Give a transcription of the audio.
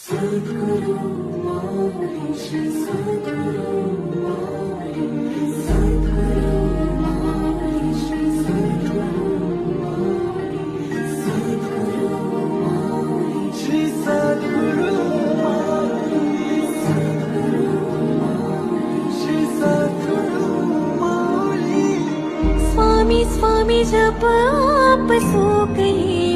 सद्गुरु माऊली श्री सद्गुरु माऊली सद्गुरु माऊली श्री सद्गुरु माऊली सद्गुरु माऊली श्री सद्गुरु माऊली सद्गुरु माऊली श्री सद्गुरु माऊली स्वामी स्वामी जप आप सो गए